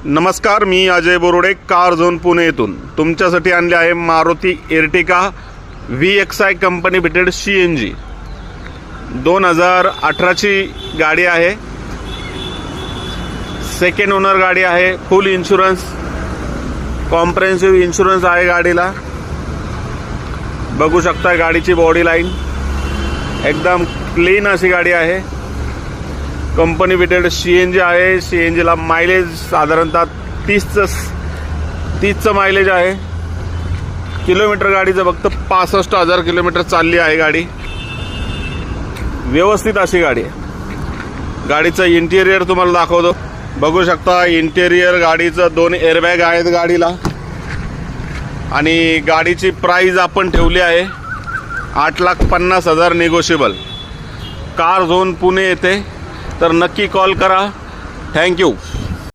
नमस्कार, मी Ajay Borude, car zone Pune येथून तुमच्यासाठी आणले आहे Maruti Ertiga VXI company fitted CNG 2018ची गाडी आहे। सेकंड ओनर गाडी आहे। फुल इन्शुरन्स, कॉम्प्रेहेन्सिव्ह इन्शुरन्स आहे गाडीला। बघू शकता गाडीची बॉडी लाईन एकदम क्लीन अशी गाडी आहे। कंपनी फिटेड CNG आहे। CNG ला मायलेज साधारणतः 30चं मायलेज आहे। किलोमीटर गाडीचं फक्त 65,000 किलोमीटर चालली आहे गाडी। व्यवस्थित अशी गाडी आहे। गाडीचं इंटेरियर तुम्हाला दाखवतो। बघू शकता इंटेरियर गाडीचं 2 एअरबॅग आहेत गाडीला आणि गाडीची प्राइस आपण ठेवली आहे 8,50,000 निगोशिएबल। कार झोन पुणे येथे तर नक्की कॉल करा। थँक्यू।